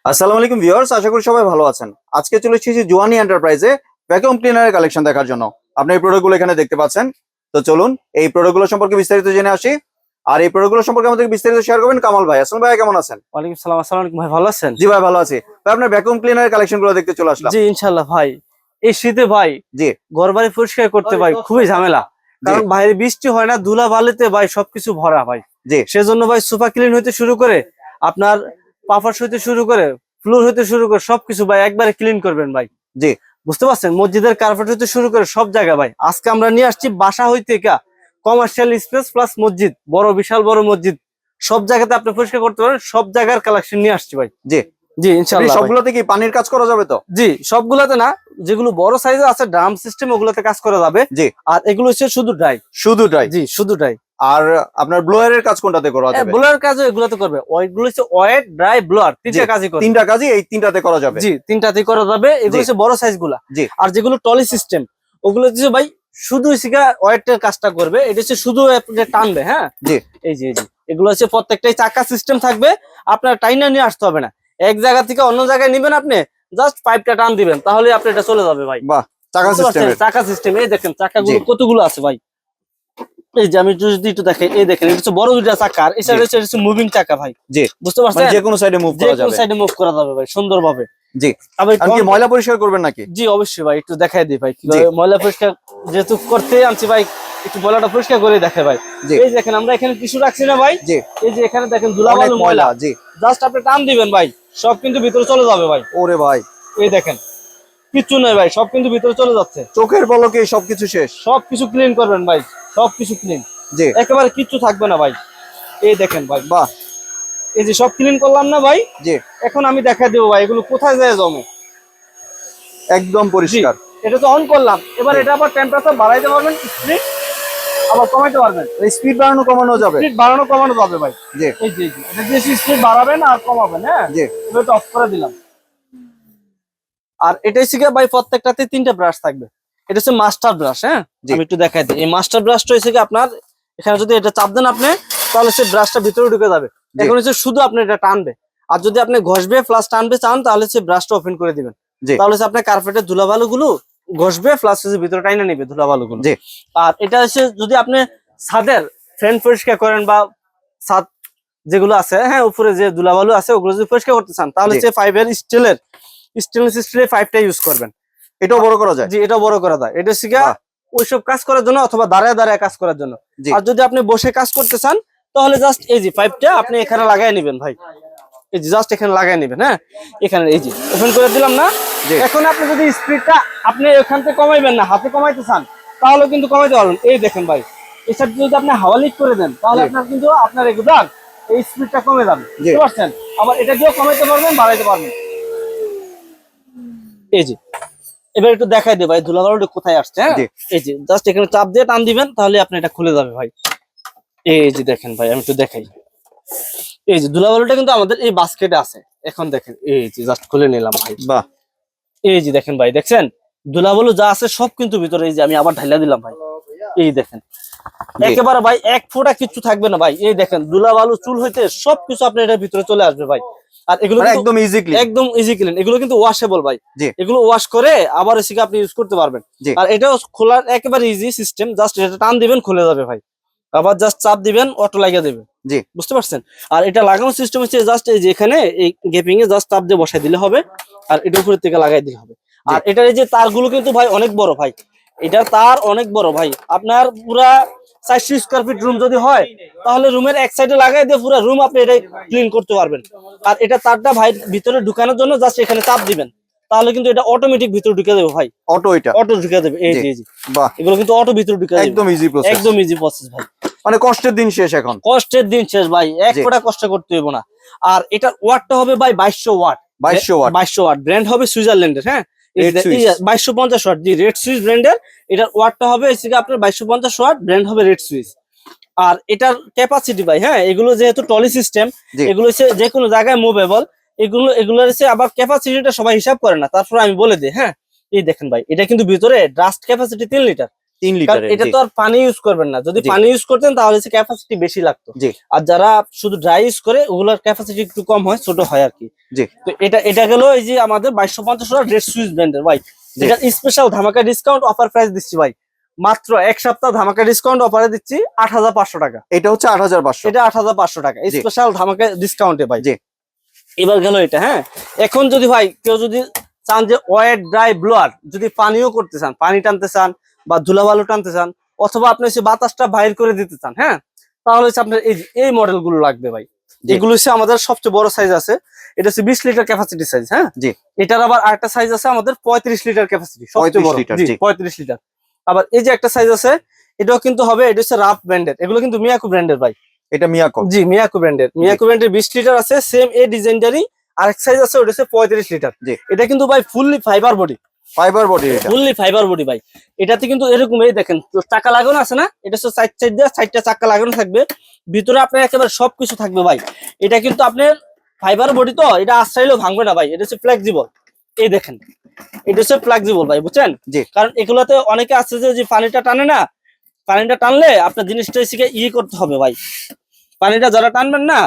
আসসালামু আলাইকুম ভিউয়ার্স, আশা করি সবাই ভালো আছেন। আজকে চলে এসেছি জুয়ানি এন্টারপ্রাইজে ভ্যাকুয়াম ক্লিনারের কালেকশন দেখার জন্য। আপনি এই প্রোডাক্টগুলো এখানে দেখতে পাচ্ছেন। তো চলুন এই প্রোডাক্টগুলো সম্পর্কে বিস্তারিত জেনে আসি। আর এই প্রোডাক্টগুলো সম্পর্কে আমাদের বিস্তারিত শেয়ার করবেন কামাল ভাই। আসসালামু ভাই, কেমন আছেন? ওয়ালাইকুম সালাম। আসসালামু আলাইকুম ভাই, ভালো আছেন? জি ভাই, ভালো আছি ভাই। আপনার ভ্যাকুয়াম ক্লিনারের কালেকশনগুলো দেখতে চলে আসলাম। জি ইনশাআল্লাহ ভাই। এই শীতে ভাই জি ঘর বাড়ি পরিষ্কার করতে ভাই খুবই ঝামেলা, কারণ বাইরে বৃষ্টি হয় না, ধুলা বালিতে ভাই সবকিছু ভরা ভাই। জি সেজন্য ভাই সোফা ক্লিন হইতে শুরু করে আপনার পাফাস হইতে শুরু করে ফ্লোর হইতে শুরু করে সবকিছু ভাই একবারে ক্লিন করবেন ভাই। জি বুঝতে পারছেন, মসজিদের কার্পেট হইতে শুরু করে সব জায়গা ভাই। আজকে আমরা নিয়ে আসছি বাসা হইতে কমার্শিয়াল স্পেস প্লাস মসজিদ, বড় বিশাল বড় মসজিদ, সব জায়গাতে আপনি পরিষ্কার করতে পারেন। সব জায়গার কালেকশন নিয়ে আসছি ভাই। জি জি ইনশাআল্লাহ। সবগুলোতে কি পানির কাজ করা যাবে তো? জি সবগুলাতে না, যেগুলো বড় সাইজে আছে ড্রাম সিস্টেম ওগুলোতে কাজ করা যাবে। জি আর এগুলো হচ্ছে শুধু ড্রাই। শুধু ড্রাই? জি শুধু ড্রাই। আর আপনার ব্লোয়ারের কাজ কোনটাতে করা যাবে? ব্লোয়ার কাজও এগুলোতে করবে। ওইগুলো হচ্ছে ওয়েট, ড্রাই, ব্লোয়ার, তিনটা কাজই করবে। তিনটা কাজই এই তিনটাতে করা যাবে? জি তিনটাতেই করা যাবে। এগুলো হচ্ছে বড় সাইজ গুলা। জি আর যেগুলো টলি সিস্টেম ওগুলো হচ্ছে ভাই শুধু সিগা ওয়েটের কাজটা করবে। এটা হচ্ছে শুধু টানবে। হ্যাঁ জি জি এগুলো হচ্ছে প্রত্যেকটাই চাকা সিস্টেম থাকবে। আপনার টাইনা নিয়ে আসতে হবে না, এক জায়গা থেকে অন্য জায়গায় নিবেন আপনি, জাস্ট পাইপটা টান দিবেন, তাহলে আপনি এটা চলে যাবে ভাই। বাহ, চাকা সিস্টেম। চাকা সিস্টেম। এই দেখেন চাকাগুলো কতগুলো আছে ভাই। এই যে আমি যদি একটু দেখেন, এই দেখেন এটা হচ্ছে বড় দুইটা চাকা, আর এই সাইডে হচ্ছে মুভিং চাকা ভাই। জি বুঝতে পারছেন, মানে যে কোনো সাইডে মুভ করা যাবে। যে কোনো সাইডে মুভ করা যাবে ভাই সুন্দরভাবে। জি আবার আর কি ময়লা পরিষ্কার করবেন নাকি? জি অবশ্যই ভাই, একটু দেখাই দিই ভাই কিভাবে ময়লা পরিষ্কার, যেহেতু করতে আনছি ভাই একটু ময়লাটা পরিষ্কার করে দেখে ভাই। এই দেখেন আমরা এখানে টিস্যু রাখছি না ভাই। জি এই যে এখানে দেখেন ধুলাবালু ময়লা। জি জাস্ট আপনি টান দিবেন ভাই, সব কিন্তু ভিতরে চলে যাবে ভাই। ওরে ভাই, এই দেখেন কিচ্ছু নাই ভাই, সব কিন্তু ভিতরে চলে যাচ্ছে। চোখের পলকে সবকিছু শেষ। সবকিছু ক্লিন করবেন ভাই, সবকিছু ক্লিন। জি একেবারে কিচ্ছু থাকবে না ভাই। এই দেখেন ভাই, বাহ, এই যে সব ক্লিন করলাম না ভাই। জি এখন আমি দেখা দেবো ভাই এগুলো কোথায় যায় জমে। একদম পরিষ্কার। এটা তো অন করলাম, এবার এটা আবার টেম্পারেচার বাড়াইতে পারবেন, স্পিড আবার কমাইতে পারবেন। স্পিড বাড়ানো কমানো যাবে? স্পিড বাড়ানো কমানো যাবে ভাই। জি এই যে এটা দিয়ে স্পিড বাড়াবেন আর কমাবেন। হ্যাঁ জি এবার অফ করে দিলাম। আর এটাই শিখে ভাই প্রত্যেকটাতে তিনটা ব্রাশ থাকবে। এটা হচ্ছে মাস্টার ব্রাশ। হ্যাঁ আমি একটু দেখাই দিই। এই মাস্টার ব্রাশটা হচ্ছে আপনার এখানে যদি এটা চাপ দেন আপনি, তাহলে সে ব্রাশটা ভিতরে ঢুকে যাবে। এখন হচ্ছে শুধু আপনি এটা টানবে, আর যদি আপনি ঘষবে প্লাস টানবে চান, তাহলে সে ব্রাশটা ওপেন করে দিবেন। তাহলে হচ্ছে আপনার কার্পেটের ধুলাবালু গুলো ঘষবে প্লাস ভিতরে টাইনা নিবে ধুলাবালু গুলো। আর এটা হচ্ছে যদি আপনি ছাদের ফ্যান পরিষ্কার করেন বা ছাদ যেগুলো আছে, হ্যাঁ উপরে যে ধুলাবালু আছে ওগুলো যদি পরিষ্কার করতে চান, তাহলে হচ্ছে ফাইবার স্টেনলেস স্টিলের পাইপটা ইউজ করবেন। এটাও বড় করা যায়? জি এটাও বড় করা যায়। এটা শিখা ওইসব কাজ করার জন্য অথবা দাঁড়ায় দাঁড়ায় কাজ করার জন্য। আর যদি আপনি বসে কাজ করতে চান, তাহলে জাস্ট এই যে পাইপটা আপনি এখানে লাগাই নেবেন ভাই। এই যে জাস্ট এখানে লাগাই নেবেন। হ্যাঁ এখানে এই যে ওপেন করে দিলাম না। এখন আপনি যদি স্পিডটা আপনি এখান থেকে কমাইবেন না, হাতে কমাইতে চান, তাহলে কিন্তু কমাইতে পারবেন। এই দেখেন ভাই, এই সাইড যদি আপনি হাওয়া লিক করে দেন, তাহলে আপনার কিন্তু আপনার রেগুলার এই স্পিডটা কমে যাবে। বুঝতে পারছেন? আবার এটা দিয়েও কমাইতে পারবেন, বাড়াইতে পারবেন। এই যে এবার একটু দেখাই দে ভাই ধুলাবালুটা কোথায় আসছে। হ্যাঁ এই যে জাস্ট এখানে চাপ দিয়ে টান দিবেন, তাহলে আপনি এটা খুলে যাবে ভাই। এই যে দেখেন ভাই আমি একটু দেখাই, এই যে ধুলাবালুটা কিন্তু আমাদের এই বাস্কেটে আছে। এখন দেখেন এই যে জাস্ট খুলে নিলাম ভাই। বাহ, এই যে দেখেন ভাই, দেখছেন ধুলাবালু যা আছে সব কিন্তু ভিতরে। এই যে আমি আবার ঢাইলা দিলাম ভাই। এই দেখেন একেবারে ভাই এক ফোঁটা কিচ্ছু থাকবে না ভাই। এই দেখেন ধুলাবালু চুল হইতে সবকিছু আপনার এটার ভিতরে চলে আসবে ভাই। আর এগুলো একদম ইজি ক্লিন। এগুলো কিন্তু ওয়াশেবল ভাই। এগুলো ওয়াশ করে আবার এসে আপনি ইউজ করতে পারবেন। আর এটাও খোলার একেবারে ইজি সিস্টেম, জাস্ট এটা টান দিবেন খুলে যাবে ভাই। আবার জাস্ট চাপ দিবেন অটো লাগিয়ে দেবে। জি বুঝতে পারছেন? আর এটা লাগানোর সিস্টেম হচ্ছে জাস্ট এই যে এখানে এই গ্যাপিং এ জাস্ট চাপ দিয়ে বসাই দিলে হবে, আর এটা উপরের থেকে লাগাই দিলে হবে। আর এটার এই যে তারগুলো কিন্তু ভাই অনেক বড় ভাই, এটার তার অনেক বড় ভাই। আপনার পুরা 400 স্কয়ার ফিট রুম যদি হয়, তাহলে রুমের এক সাইডে লাগাই দিয়ে পুরো রুম আপনি এটা ক্লিন করতে পারবেন। আর এটা তারটা ভাই ভিতরে ঢুকানোর জন্য জাস্ট এখানে চাপ দিবেন, তাহলে কিন্তু এটা অটোমেটিক ভিতরে ঢুকে দেবে ভাই। অটো ঢুকে দেবে। এই যে বাহ, এগুলো কিন্তু অটো ভিতরে ঢুকে দেবে। একদম ইজি প্রসেস ভাই। মানে কষ্টের দিন শেষ। এখন কষ্টের দিন শেষ ভাই, এক ফোঁটা কষ্ট করতে হইব না। আর এটার ওয়াটটা হবে ভাই 2200 ওয়াট। 2200 ওয়াট। ব্র্যান্ড হবে সুইজারল্যান্ডের। হ্যাঁ 2250 ওয়াট। জি রেড সুইস ব্র্যান্ডের। এটার ওয়াটটা হবে আপনার 2250 ওয়াট, ব্র্যান্ড হবে রেড সুইস। আর এটার ক্যাপাসিটি ভাই, হ্যাঁ এগুলো যেহেতু টলি সিস্টেম, এগুলো হচ্ছে যে কোনো জায়গায় মুভেবল। এগুলোর হচ্ছে আবার ক্যাপাসিটিটা সবাই হিসাব করে না, তারপর আমি বলে দিই। হ্যাঁ এই দেখেন ভাই, এটা কিন্তু ভিতরে ডাস্ট ক্যাপাসিটি 3 লিটার। 3 কারণ লিটার। এটা তো আর পানি ইউজ করবেন না, যদি জি। পানি ইউজ করতেন তাহলে ক্যাপাসিটি বেশি লাগতো। জি। আর যারা শুধু ড্রাই ইউজ করে ওগুলোর ক্যাপাসিটি একটু কম হয়, ছোট হয় আর কি। জি। তো এটা গেল এই যে আমাদের 2250 টাকা রেড সুইচ ব্র্যান্ডের ভাই। জি। এটা স্পেশাল ধামাকা ডিসকাউন্ট অফার প্রাইস দিচ্ছি ভাই, মাত্র এক সপ্তাহ ধামাকা ডিসকাউন্ট অফারে দিচ্ছি 8500 টাকা। এটা হচ্ছে 8500। এটা 8500 টাকা জি। স্পেশাল ধামাকা ডিসকাউন্টে ভাই। জি। এবার গেল এটা। হ্যাঁ, এখন যদি ভাই কেউ যদি চান যে ওয়েট ড্রাই ব্লোয়ার, যদি পানিও করতে চান, পানি টানতে চান বা ধুলাবালু টানতে চান, অথবা আপনি হচ্ছে বাতাসটা বাইর করে দিতে চান, হ্যাঁ, তাহলে হচ্ছে আপনার এই মডেল গুলো লাগবে ভাই। জি। এগুলো হচ্ছে আমাদের সবচেয়ে বড় সাইজ আছে, এটা হচ্ছে 20 লিটার ক্যাপাসিটি সাইজ। হ্যাঁ, জি। এটার আবার আরেকটা সাইজ আছে আমাদের 35 লিটার ক্যাপাসিটি, সবচেয়ে বড়। লিটার, জি, জি। 35 লিটার। আবার এই যে একটা সাইজ আছে, এটাও কিন্তু হবে, এটা হচ্ছে রাফ ব্র্যান্ডের, এগুলো কিন্তু মিয়াকো ব্র্যান্ডের ভাই। এটা মিয়াকো। জি, মিয়াকো ব্র্যান্ডের। মিয়াকো ব্র্যান্ডের 20 লিটার আছে, সেম এই ডিজাইনটারই আরেক সাইজ আছে, ওটা হচ্ছে 35 লিটার। জি। এটা কিন্তু ভাই fully fibre body, fibre body. এটা ফুললি ফাইবার বডি ভাই। এটাতে কিন্তু এরকম এই দেখেন চাকা লাগানো আছে না, এটা হচ্ছে সাইড দিয়ে 4টা চাকা লাগানো থাকবে, ভিতরে আপনার একেবারে সবকিছু থাকবে ভাই। এটা কিন্তু আপনার ফাইবার বডি, তো এটা আশ্রাইলেও ভাঙবে না ভাই, এটা হচ্ছে ফ্লেক্সিবল। এই দেখেন, এটা হচ্ছে ফ্লেক্সিবল ভাই, বুঝছেন? জি। কারণ এগুলোতে অনেকে আছে যে পানিটা টানে না, পানিটা টানলে আপনার জিনিসটা শিখে করতে হবে ভাই। পানিটা যারা টানবেন না,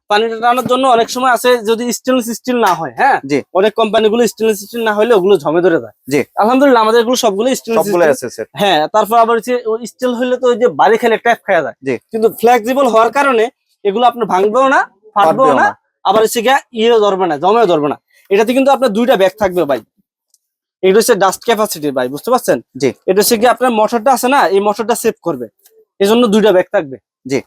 পানিটা টানার জন্য অনেক সময় আছে যদি স্টেনলেস স্টিল না হয়, হ্যাঁ, জি। অনেক কোম্পানিগুলো স্টেনলেস স্টিল না হলে ওগুলো জমে ধরে যায়। জি। আলহামদুলিল্লাহ আমাদের এগুলো সবগুলো স্টেনলেস সবগুলো স্টিল। আছে স্যার। হ্যাঁ, তারপর আবার হচ্ছে স্টিল হইলে তো ওই যে বাড়ি খেলে ট্যাপ খাওয়া যায়, জি। কিন্তু ফ্লেক্সিবল হওয়ার কারণে এগুলো আপনার ভাঙবেও না, ফাটবেও না, আবার হচ্ছে ধরবে না, জমেও ধরবে না। এটাতে কিন্তু আপনার 2টা ব্যাগ থাকবে ভাই। এটা হচ্ছে ডাস্ট ক্যাপাসিটি ভাই, বুঝতে পারছেন? জি। এটা হচ্ছে আপনার মোটরটা আছে না, এই মোটরটা সেভ করবে, এজন্য 2টা ব্যাগ থাকবে। জি।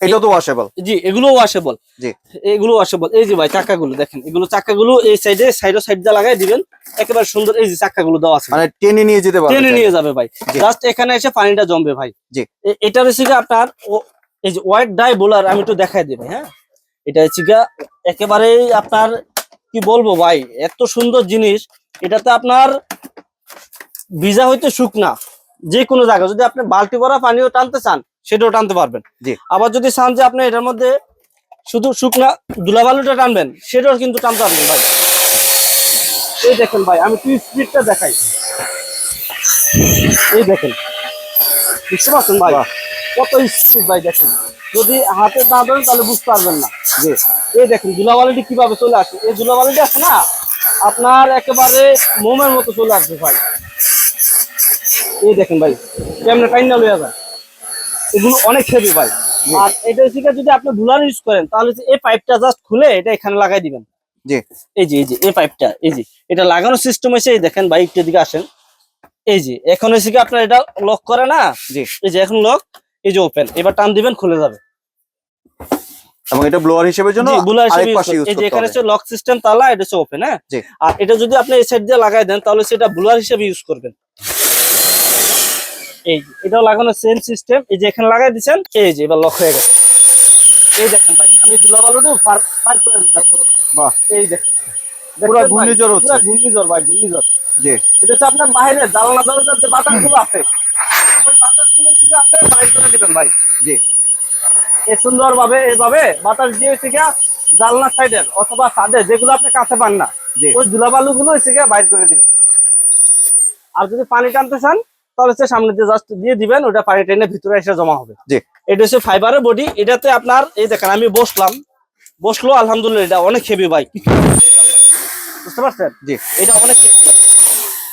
এটা তো ওয়াশেবল। জি, এগুলো ওয়াশেবল। জি। এগুলো ওয়াশেবল। এই যে ভাই চাকাগুলো দেখেন, এগুলো চাকাগুলো এই সাইড দিয়ে লাগাই দিবেন, একেবারে সুন্দর। এই যে চাকাগুলো দেওয়া আছে, মানে টেনে নিয়ে যেতে পারবে। টেনে নিয়ে যাবে ভাই, জি। জাস্ট এখানে এসে পানিটা জমবে ভাই। জি। এটা হচ্ছে আপনার এই যে ওয়াইড ডাই বোলার, আমি একটু দেখাই দিই ভাই। হ্যাঁ, এটা হচ্ছে একেবারেই আপনার কি বলবো ভাই, এত সুন্দর জিনিস। এটাতে আপনার ভিজা হইতে শুকনা যে কোনো জায়গা, যদি আপনি বালতি ভরা পানিও টানতে চান সেটাও টানতে পারবেন। জি। আবার যদি চান যে আপনি এটার মধ্যে শুধু শুকনা ধুলাবালুটা টানবেন, সেটাও কিন্তু টানতে পারবেন ভাই। এই দেখেন ভাই, আমি একটু স্পিডটা দেখাই। এই দেখেন, বুঝতে পারছেন ভাই কত স্পিড ভাই, দেখেন। যদি হাতে না ধরেন তাহলে বুঝতে পারবেন না। জি। এই দেখেন ধুলাবালিটি কিভাবে চলে আসে, এই ধুলাবালিটি আছে না আপনার একেবারে মোমের মতো চলে আসবে ভাই। এই দেখেন ভাই কেমনে টাইনা লইয়া যায়, এগুলো অনেক হেভি ভাই। আর এটা হচ্ছে যদি আপনি ধুলার ইউজ করেন তাহলে এই পাইপটা জাস্ট খুলে এটা এখানে লাগাই দিবেন। জি। এই যে এই পাইপটা, এই যে এটা লাগানোর সিস্টেম হয়েছে, এই দেখেন ভাই একটু দিকে আসেন। এই যে এখন হচ্ছে কি আপনার এটা লক করে না, জি। এই যে এখন লক, এই যে ওপেন, এবার টান দিবেন খুলে যাবে। এবং এটা ব্লোয়ার হিসেবে জন্য আরেক পাশে ইউজ এই যে করতে এখানে হবে। হচ্ছে লক সিস্টেম তালা, এটা হচ্ছে ওপেন। হ্যাঁ, জি। আর এটা যদি আপনি এই সাইড দিয়ে লাগাই দেন তাহলে সেটা ব্লোয়ার হিসেবে ইউজ করবেন। এই যে এটাও লাগানো সেম সিস্টেম, এই যে এখানে লাগাই দিচ্ছেন, এই যে এবার লক হয়ে গেছে। এই দেখেন ভাই, আমি ধুলাবালুটা পার করে দিচ্ছি। বাহ, এই দেখেন পুরো ঘূর্ণিঝড় হচ্ছে। পুরো ঘূর্ণিঝড় ভাই, ঘূর্ণিঝড়। জি। এটা হচ্ছে আপনার বাইরে জানলা দরজার যে বাতাসগুলো আছে, ওই বাতাসগুলো থেকে আপনি বাইর করে দিবেন ভাই। জি। এই সুন্দর ভাবে এইভাবে বাতাস দিয়ে থেকে জানলা সাইডের অথবা ছাদে যেগুলো আপনি কাছে পান না, জি। ওই ধুলাবালু গুলো থেকে বাইর করে দিবেন। আর যদি পানি টানতে চান তাহলে হচ্ছে সামনে দিয়ে জাস্ট দিয়ে দিবেন, ওটা পানি টেনে ভিতরে এসে জমা হবে। জি। এটা হচ্ছে ফাইবারের বডি। এটাতে আপনার এই দেখেন আমি বসলো আলহামদুলিল্লাহ, এটা অনেক হেভি ভাই, বুঝতে পারছেন? জি। এটা অনেক heavy ভাই।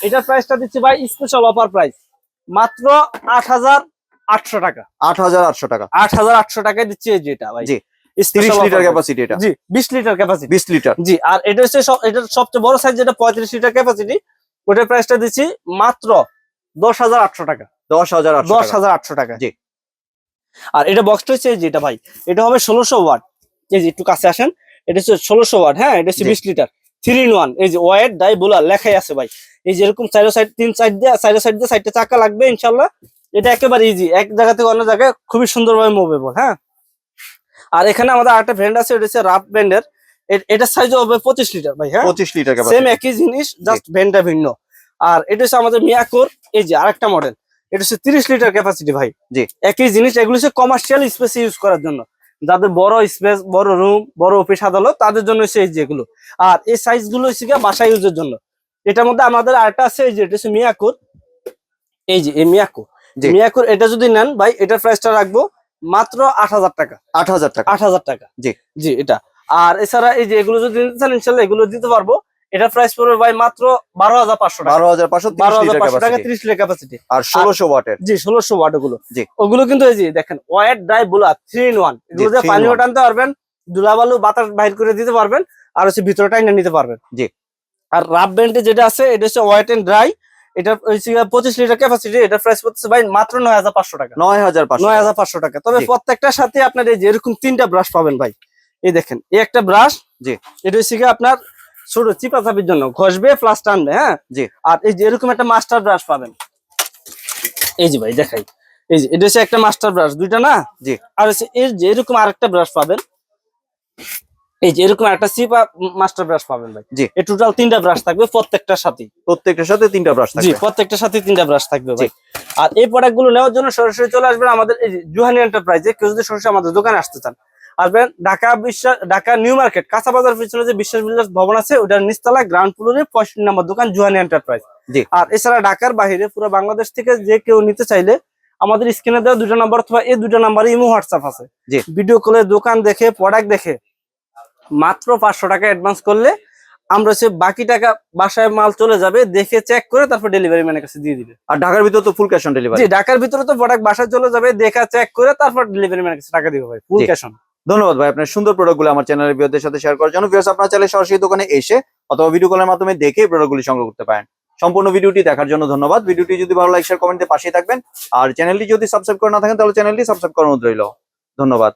এটার প্রাইসটা দিচ্ছি ভাই স্পেশাল অফার প্রাইস, মাত্র 8800 টাকা। 8800 টাকা। 8800 টাকায় দিচ্ছি এই যেটা ভাই। জি। Special 30 offer litre price। Capacity এটা। জি, 20 লিটার ক্যাপাসিটি। 20 লিটার। জি, আর এটা হচ্ছে এটার সবচেয়ে বড় সাইজ যেটা 35 লিটার ক্যাপাসিটি, ওটার প্রাইসটা দিচ্ছি মাত্র 10800 টাকা। 10800 টাকা। 10800 টাকা। জি। আর এটা বক্সটা হচ্ছে এই যেটা ভাই, এটা হবে 1600 ওয়াট। এই যে একটু কাছে আসেন, এটা হচ্ছে 1600 ওয়াট। হ্যাঁ, এটা হচ্ছে 20 লিটার 3 in 1। এই যে ওয়েট ডাই বোলার লেখাই আছে ভাই। এই যে এরকম চারো সাইড, তিন সাইড দিয়ে সাইডটা চাকা লাগবে ইনশাআল্লাহ। এটা একেবারে ইজি, এক জায়গা থেকে অন্য জায়গায় খুবই সুন্দরভাবে মুভেবল। হ্যাঁ, আর এখানে আমাদের আরেকটা ব্র্যান্ড আছে, এটা হচ্ছে রাফ ব্র্যান্ডের। এটার সাইজ হবে 25 লিটার ভাই। হ্যাঁ, 25 লিটার সেম ক্যাপাসিটি। একই জিনিস, জাস্ট ব্র্যান্ডটা ভিন্ন। আর এটা হচ্ছে আমাদের মিয়াকোর, এই যে আরেকটা মডেল, এটা হচ্ছে 30 লিটার ক্যাপাসিটি ভাই। জি। একই জিনিস, এগুলো হচ্ছে কমার্শিয়াল স্পেসে ইউজ করার জন্য, যাদের বড় স্পেস, বড় রুম, বড় অফিস আদালত, তাদের জন্য হচ্ছে এই যেগুলো। আর এই সাইজ গুলো হচ্ছে বাসা ইউজের জন্য। এটার মধ্যে আমাদের আরেকটা আছে, এই যে এটা হচ্ছে মিয়াকোর। এই যে এই মিয়াকো, জি। মিয়াকোর এটা যদি নেন ভাই, এটার প্রাইসটা রাখবো মাত্র 8,000 টাকা। 8,000 টাকা। 8,000 টাকা। জি। জি, এটা। আর এছাড়া এই যে এগুলো যদি নিতে চান ইনশাআল্লাহ এগুলো দিতে পারবো। এটার প্রাইস পড়বে ভাই মাত্র 12,500 টাকা। 12,500 30 লিটার 12,500 টাকা, ক্যাপাসিটি 30 লিটার ক্যাপাসিটি। আর 1600 ওয়াটের। জি, 1600 ওয়াট ওগুলো। জি। ওগুলো কিন্তু এই যে দেখেন ওয়েট ড্রাই বোলার 3 in 1। এগুলো দিয়ে 3 in পানিও 1 টানতে পারবেন, ধুলাবালু বাতাস বাইর করে দিতে পারবেন, আর হচ্ছে ভিতরে টাইনা নিতে পারবেন। জি। আর রাব ব্যান্ডে যেটা আছে এটা হচ্ছে ওয়েট এন্ড ড্রাই। এটা হচ্ছে 25 লিটার ক্যাপাসিটি। এটা প্রাইস পড়ছে ভাই মাত্র 9,500 টাকা। 9,500 9,500 টাকা। তবে জি। প্রত্যেকটার সাথে আপনার এই যে এরকম 3টা ব্রাশ পাবেন ভাই। এই দেখেন, এই একটা ব্রাশ। জি। এটা হচ্ছে আপনার ছোট চিপা চাপির জন্য, ঘষবে প্লাস টানবে। হ্যাঁ। জি। আর এই যে এরকম একটা মাস্টার ব্রাশ পাবেন। এই যে ভাই দেখাই, এই যে এটা হচ্ছে একটা মাস্টার ব্রাশ, দুইটা না? জি। আর হচ্ছে এর যে এরকম আরেকটা ব্রাশ পাবেন। এই যে এরকম একটা চিপা মাস্টার ব্রাশ পাবেন ভাই। জি। এই টোটাল 3টা ব্রাশ থাকবে প্রত্যেকটার সাথে। প্রত্যেকটার সাথে 3টা ব্রাশ জি, থাকবে। প্রত্যেকটার সাথে 3টা ব্রাশ থাকবে জি। ভাই। আর এই প্রোডাক্ট গুলো নেওয়ার জন্য সরাসরি চলে আসবেন আমাদের এই যে জুহানি এন্টারপ্রাইজে। কেউ যদি সরাসরি আমাদের দোকানে আসতে চান, আসবেন ঢাকা নিউ মার্কেট কাঁচা বাজার পিছনে যে বিশ্বাস বিল্ডার্স ভবন আছে ওটার নিচতলা গ্রাউন্ড ফ্লোরে 65 নম্বর দোকান জুহানি এন্টারপ্রাইজ। জি। আর এছাড়া ঢাকার বাইরে পুরো বাংলাদেশ থেকে যে কেউ নিতে চাইলে আমাদের স্ক্রিনে দেওয়া 2টা নাম্বার অথবা এই 2টা নাম্বারে ইমো হোয়াটসঅ্যাপ আছে। জি। ভিডিও কলে দোকান দেখে প্রোডাক্ট দেখে মাত্র 500 টাকা অ্যাডভান্স করলে আমরা হচ্ছে বাকি টাকা বাসায় মাল চলে যাবে, দেখে চেক করে তারপর ডেলিভারি ম্যানের কাছে দিয়ে দিবে। আর ঢাকার ভিতর তো ফুল ক্যাশ অন ডেলিভারি। জি, ঢাকার ভিতরে তো প্রোডাক্ট বাসায় চলে যাবে, দেখা চেক করে তারপর ডেলিভারি ম্যানের কাছে টাকা দিবে ভাই, ফুল জি। Cash on. ধন্যবাদ ভাই আপনার সুন্দর প্রোডাক্টগুলো আমার চ্যানেলের ভিউয়ারদের সাথে শেয়ার করার জন্য। ভিউয়ার্স আপনারা চাইলে সরাসরি দোকানে এসে অথবা ভিডিও কলের মাধ্যমে দেখে প্রোডাক্টগুলি সংগ্রহ করতে পারেন। সম্পূর্ণ ভিডিওটি দেখার জন্য ধন্যবাদ। ভিডিওটি যদি ভালো লাগে শেয়ার কমেন্টে পাশেই থাকবেন। আর চ্যানেলটি যদি সাবস্ক্রাইব করে না থাকেন তাহলে চ্যানেলটি সাবস্ক্রাইব করার অনুরোধ রইল। ধন্যবাদ।